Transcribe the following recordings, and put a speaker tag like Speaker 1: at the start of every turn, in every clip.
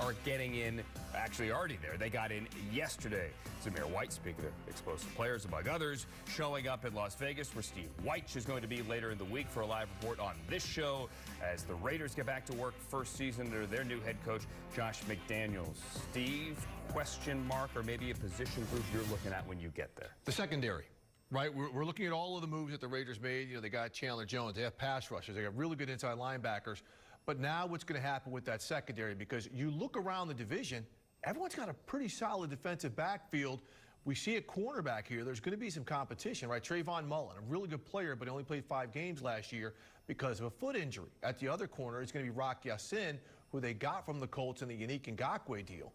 Speaker 1: are getting in, actually already there. They got in yesterday. Zamir White, speaking of explosive players, among others, showing up in Las Vegas, where Steve White is going to be later in the week for a live report on this show as the Raiders get back to work first season under their new head coach, Josh McDaniels. Steve, question mark or maybe a position group you're looking at when you get there?
Speaker 2: The secondary. Right, we're looking at all of the moves that the Raiders made. You know, they got Chandler Jones, they have pass rushers, they got really good inside linebackers. But now what's going to happen with that secondary? Because you look around the division, everyone's got a pretty solid defensive backfield. We see a cornerback here. There's going to be some competition, right? Trayvon Mullen, a really good player, but he only played 5 games last year because of a foot injury. At the other corner, it's going to be Rock Ya-Sin, who they got from the Colts in the Yannick Ngakoue deal.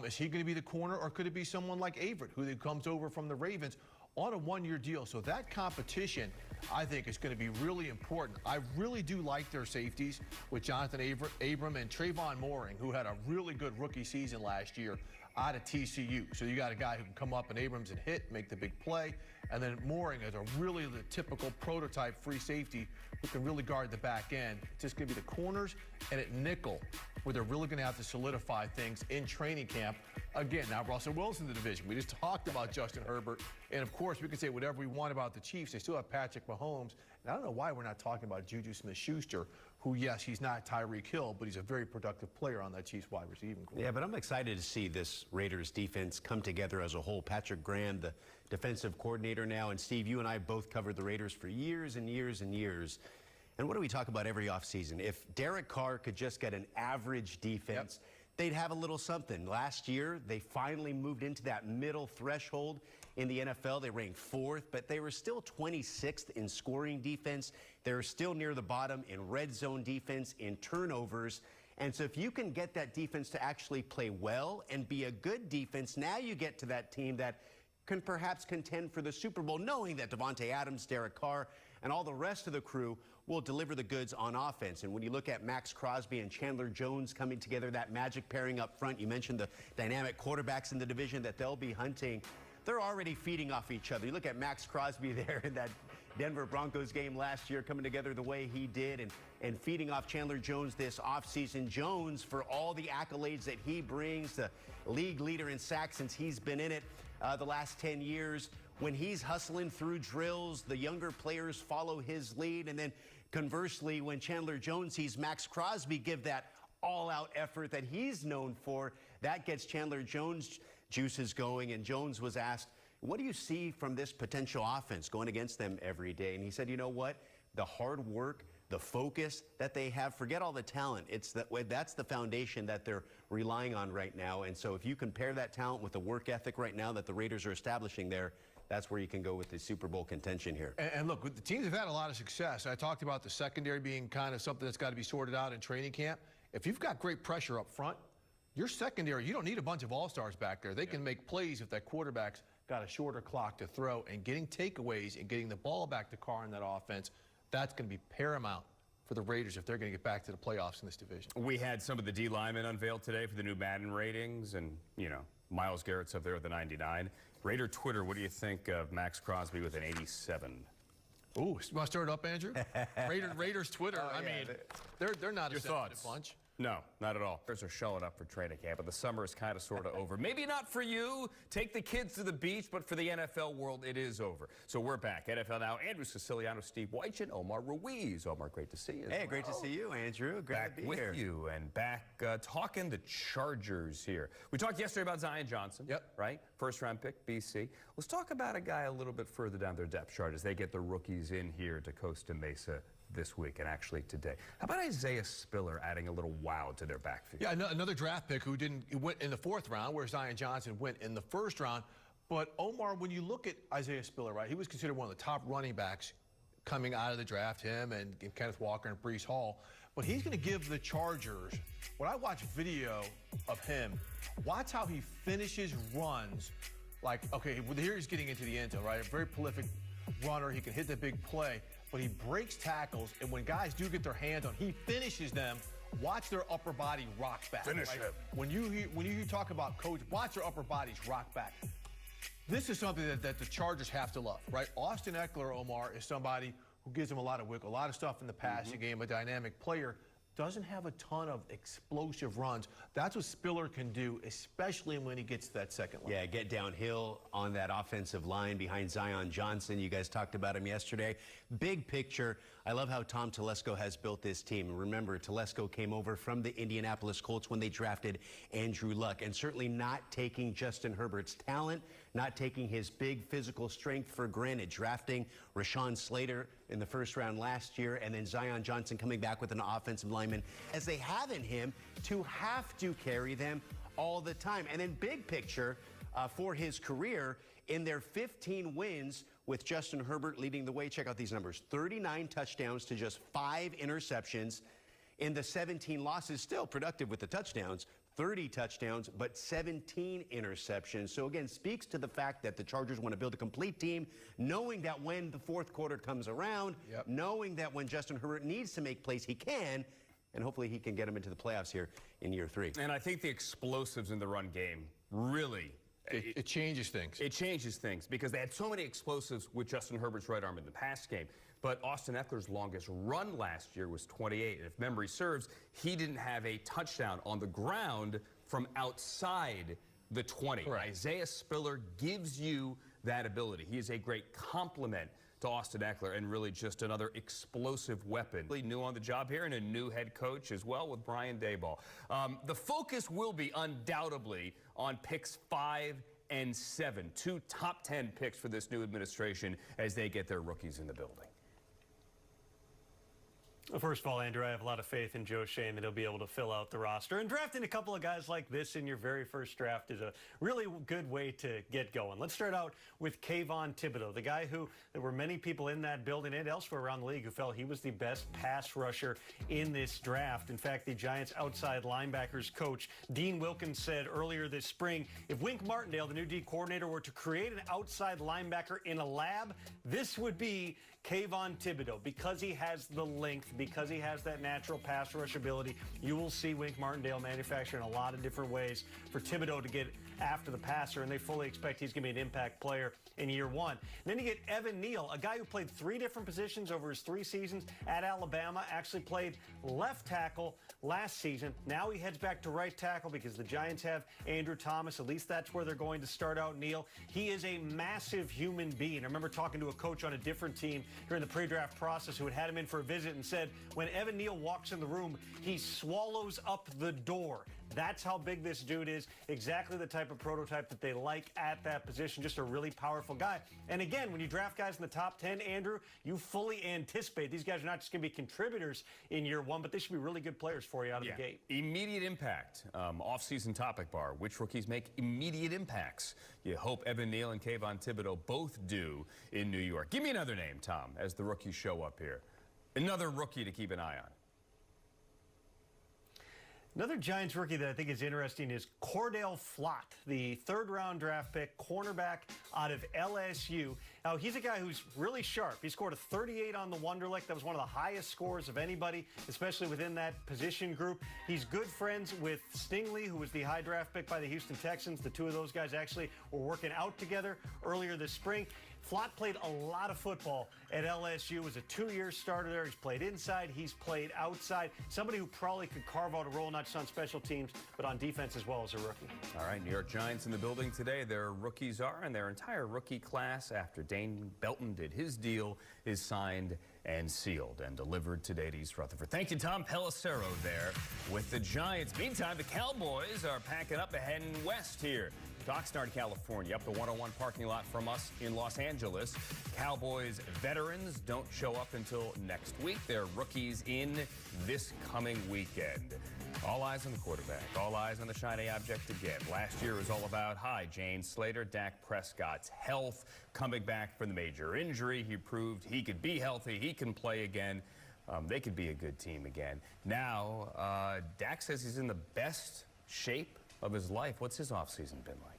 Speaker 2: Is he going to be the corner, or could it be someone like Averett, who comes over from the Ravens on a 1-year deal? So that competition, I think, is going to be really important. I really do like their safeties with Jonathan Abram and Trayvon Mooring, who had a really good rookie season last year out of TCU. So you got a guy who can come up and Abrams and hit, make the big play. And then Mooring is really the typical prototype free safety who can really guard the back end. It's just going to be the corners and at nickel where they're really going to have to solidify things in training camp. Again, now Russell Wilson in the division. We just talked about Justin Herbert. And, of course, we can say whatever we want about the Chiefs. They still have Patrick Mahomes. And I don't know why we're not talking about Juju Smith-Schuster, who, yes, he's not Tyreek Hill, but he's a very productive player on that Chiefs wide receiving corps.
Speaker 3: Yeah, but I'm excited to see this Raiders defense come together as a whole. Patrick Graham, the defensive coordinator now, and Steve, you and I both covered the Raiders for years and years and years. And what do we talk about every offseason? If Derrick Carr could just get an average defense, they'd have a little something. Last year, they finally moved into that middle threshold in the NFL. They ranked 4th, but they were still 26th in scoring defense. They're still near the bottom in red zone defense, in turnovers. And so if you can get that defense to actually play well and be a good defense, now you get to that team that can perhaps contend for the Super Bowl, knowing that Devontae Adams, Derrick Carr, and all the rest of the crew will deliver the goods on offense. And when you look at Max Crosby and Chandler Jones coming together, that magic pairing up front, you mentioned the dynamic quarterbacks in the division that they'll be hunting. They're already feeding off each other. You look at Max Crosby there in that Denver Broncos game last year, coming together the way he did, and feeding off Chandler Jones this offseason. Jones, for all the accolades that he brings, the league leader in sacks since he's been in it the last 10 years. When he's hustling through drills, the younger players follow his lead. And then conversely, when Chandler Jones sees Max Crosby give that all-out effort that he's known for, that gets Chandler Jones' juices going. And Jones was asked, what do you see from this potential offense going against them every day? And he said, you know what? The hard work, the focus that they have, forget all the talent. That's the foundation that they're relying on right now. And so if you compare that talent with the work ethic right now that the Raiders are establishing there, that's where you can go with the Super Bowl contention here.
Speaker 2: And look, the teams have had a lot of success. I talked about the secondary being kind of something that's got to be sorted out in training camp. If you've got great pressure up front, your secondary, you don't need a bunch of all-stars back there. They can make plays if that quarterback's got a shorter clock to throw, and getting takeaways and getting the ball back to Carr in that offense, that's going to be paramount for the Raiders if they're going to get back to the playoffs in this division.
Speaker 1: We had some of the D linemen unveiled today for the new Madden ratings, and, you know, Myles Garrett's up there with the 99. Raider Twitter, what do you think of Max Crosby with an 87?
Speaker 2: Ooh, want to stir it up, Andrew? Raiders Twitter, I mean, they're not a sensitive bunch.
Speaker 1: No, not at all. Raiders are showing up for training camp, but the summer is kind of sort of over. Maybe not for you. Take the kids to the beach, but for the NFL world, it is over. So we're back. NFL Now, Andrew Siciliano, Steve White, and Omar Ruiz. Omar, great to see you.
Speaker 3: Hey, great to see you, Andrew. Great
Speaker 1: back
Speaker 3: to be
Speaker 1: with
Speaker 3: here.
Speaker 1: you and back talking the Chargers here. We talked yesterday about Zion Johnson.
Speaker 2: Yep.
Speaker 1: Right? First-round pick, BC. Let's talk about a guy a little bit further down their depth chart as they get the rookies in here to Costa Mesa this week and actually today. How about Isaiah Spiller adding a little wow to their backfield?
Speaker 2: Yeah, another draft pick who went in the 4th round, where Zion Johnson went in the 1st round. But Omar, when you look at Isaiah Spiller, right, he was considered one of the top running backs coming out of the draft, him and Kenneth Walker and Breece Hall. But he's going to give the Chargers, when I watch video of him, watch how he finishes runs. Like, okay, well, here he's getting into the end zone, right? A very prolific runner. He can hit the big play, but he breaks tackles, and when guys do get their hands on, he finishes them. Watch their upper body rock back.
Speaker 1: Finish
Speaker 2: right?
Speaker 1: him.
Speaker 2: When you talk about coach, watch their upper bodies rock back. This is something that the Chargers have to love, right? Austin Eckler, Omar, is somebody who gives them a lot of wiggle, a lot of stuff in the passing game, a dynamic player. doesn't have a ton of explosive runs. That's what Spiller can do, especially when he gets to that second line.
Speaker 3: Yeah, get downhill on that offensive line behind Zion Johnson. You guys talked about him yesterday. Big picture. I love how Tom Telesco has built this team. Remember, Telesco came over from the Indianapolis Colts when they drafted Andrew Luck, and certainly not taking Justin Herbert's talent, not taking his big physical strength for granted, drafting Rashawn Slater in the first round last year, and then Zion Johnson coming back with an offensive lineman, as they have in him, to have to carry them all the time. And then big picture for his career, in their 15 wins with Justin Herbert leading the way, check out these numbers: 39 touchdowns to just 5 interceptions. In the 17 losses, still productive with the touchdowns, 30 touchdowns, but 17 interceptions. So again, speaks to the fact that the Chargers want to build a complete team, knowing that when the fourth quarter comes around, knowing that when Justin Herbert needs to make plays, he can, and hopefully he can get him into the playoffs here in year 3.
Speaker 1: And I think the explosives in the run game really...
Speaker 2: It changes things.
Speaker 1: It changes things because they had so many explosives with Justin Herbert's right arm in the pass game. But Austin Eckler's longest run last year was 28. And if memory serves, he didn't have a touchdown on the ground from outside the 20.
Speaker 2: Correct.
Speaker 1: Isaiah Spiller gives you that ability. He is a great complement to Austin Eckler and really just another explosive weapon. Really new on the job here and a new head coach as well with Brian Daboll. The focus will be undoubtedly on picks 5 and 7, 2 top 10 picks for this new administration as they get their rookies in the building.
Speaker 4: Well, first of all, Andrew, I have a lot of faith in Joe Schoen that he'll be able to fill out the roster. And drafting a couple of guys like this in your very first draft is a really good way to get going. Let's start out with Kayvon Thibodeau, the guy who there were many people in that building and elsewhere around the league who felt he was the best pass rusher in this draft. In fact, the Giants' outside linebackers coach, Dean Wilkins, said earlier this spring, if Wink Martindale, the new D coordinator, were to create an outside linebacker in a lab, this would be Kayvon Thibodeau. Because he has the length, because he has that natural pass rush ability, you will see Wink Martindale manufacture in a lot of different ways for Thibodeau to get after the passer, and they fully expect he's going to be an impact player in year 1. And then you get Evan Neal, a guy who played 3 different positions over his 3 seasons at Alabama, actually played left tackle last season. Now he heads back to right tackle because the Giants have Andrew Thomas. At least that's where they're going to start out Neal. He is a massive human being. I remember talking to a coach on a different team during the pre-draft process who had him in for a visit and said, when Evan Neal walks in the room, he swallows up the door. That's how big this dude is. Exactly the type of prototype that they like at that position. Just a really powerful guy. And again, when you draft guys in the top 10, Andrew, you fully anticipate these guys are not just going to be contributors in year 1, but they should be really good players for you out of the gate.
Speaker 1: Immediate impact. Off-season topic bar. Which rookies make immediate impacts? You hope Evan Neal and Kayvon Thibodeau both do in New York. Give me another name, Tom, as the rookies show up here. Another rookie to keep an eye on.
Speaker 4: Another Giants rookie that I think is interesting is Cordell Flott, the 3rd-round draft pick, cornerback out of LSU. Now, he's a guy who's really sharp. He scored a 38 on the Wonderlic. That was one of the highest scores of anybody, especially within that position group. He's good friends with Stingley, who was the high draft pick by the Houston Texans. The 2 of those guys actually were working out together earlier this spring. Flott played a lot of football at LSU, was a 2-year starter there. He's played inside, he's played outside. Somebody who probably could carve out a role not just on special teams, but on defense as well as a rookie.
Speaker 1: All right, New York Giants in the building today. Their rookies are, and their entire rookie class, after Dane Belton did his deal, is signed and sealed and delivered today to East Rutherford. Thank you, Tom Pelissero there with the Giants. Meantime, the Cowboys are packing up and heading west here to Oxnard, California, up the 101 parking lot from us in Los Angeles. Cowboys veterans don't show up until next week. They're rookies in this coming weekend. All eyes on the quarterback. All eyes on the shiny object again. Last year was all about Jane Slater, Dak Prescott's health, coming back from the major injury. He proved he could be healthy. He can play again. They could be a good team again. Now, Dak says he's in the best shape of his life. What's his offseason been like?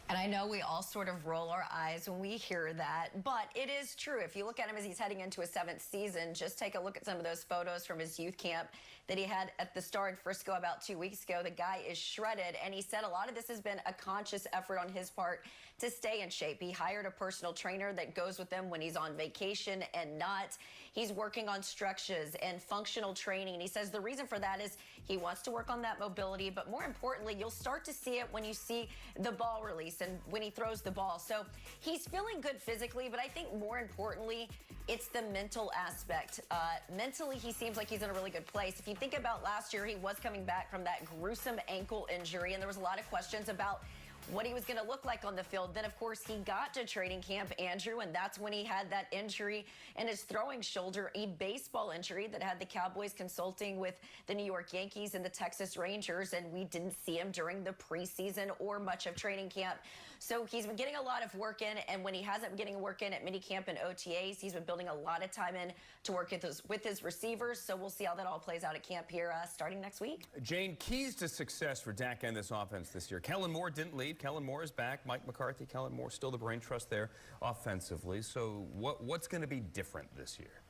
Speaker 5: And I know we all sort of roll our eyes when we hear that, but it is true. If you look at him as he's heading into his 7th season, just take a look at some of those photos from his youth camp that he had at the Star in Frisco about 2 weeks ago. The guy is shredded, and he said a lot of this has been a conscious effort on his part to stay in shape. He hired a personal trainer that goes with him when he's on vacation and not. he's working on stretches and functional training. He says the reason for that is he wants to work on that mobility, but more importantly, you'll start to see it when you see the ball release and when he throws the ball. So he's feeling good physically, but I think more importantly, it's the mental aspect. Mentally, he seems like he's in a really good place. If you think about last year, he was coming back from that gruesome ankle injury, and there was a lot of questions about what he was going to look like on the field. Then, of course, he got to training camp, Andrew, and that's when he had that injury in his throwing shoulder, a baseball injury that had the Cowboys consulting with the New York Yankees and the Texas Rangers, and we didn't see him during the preseason or much of training camp. So he's been getting a lot of work in, and when he hasn't been getting work in at minicamp and OTAs, he's been building a lot of time in to work with his receivers. So we'll see how that all plays out at camp here starting next week.
Speaker 1: Jane, keys to success for Dak and this offense this year. Kellen Moore didn't leave. Kellen Moore is back. Mike McCarthy, Kellen Moore, still the brain trust there offensively. So what's going to be different this year?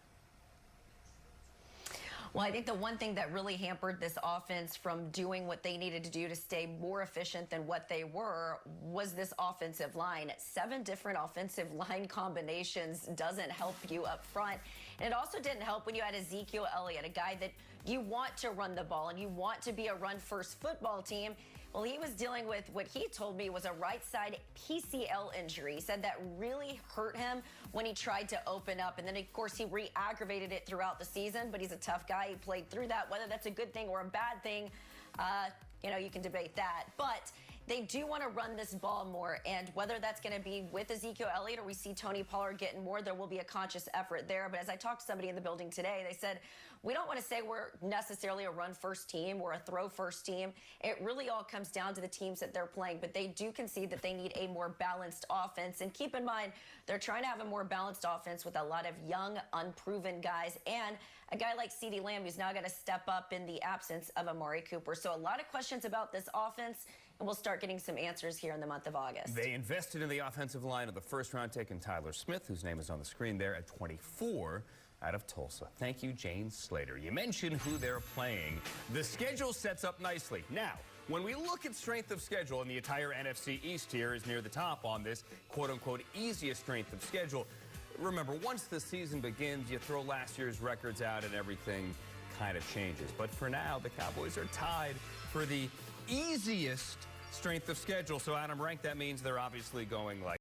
Speaker 5: Well, I think the one thing that really hampered this offense from doing what they needed to do to stay more efficient than what they were was this offensive line. 7 different offensive line combinations doesn't help you up front. And it also didn't help when you had Ezekiel Elliott, a guy that you want to run the ball and you want to be a run-first football team. Well, he was dealing with what he told me was a right side PCL injury. He said that really hurt him when he tried to open up. And then, of course, he re-aggravated it throughout the season. But he's a tough guy. He played through that. Whether that's a good thing or a bad thing, you know, you can debate that. But they do want to run this ball more, and whether that's going to be with Ezekiel Elliott or we see Tony Pollard getting more, there will be a conscious effort there. But as I talked to somebody in the building today, they said, we don't want to say we're necessarily a run-first team or a throw-first team. It really all comes down to the teams that they're playing, but they do concede that they need a more balanced offense. And keep in mind, they're trying to have a more balanced offense with a lot of young, unproven guys, and a guy like CeeDee Lamb who's now got to step up in the absence of Amari Cooper. So a lot of questions about this offense, and we'll start getting some answers here in the month of August.
Speaker 1: They invested in the offensive line of the first round taking Tyler Smith, whose name is on the screen there at 24 out of Tulsa. Thank you, Jane Slater. You mentioned who they're playing. The schedule sets up nicely. Now, when we look at strength of schedule, and the entire NFC East here is near the top on this quote-unquote easiest strength of schedule, remember, once the season begins, you throw last year's records out and everything kind of changes. But for now, the Cowboys are tied for the easiest strength of schedule. So, Adam, rank, that means they're obviously going like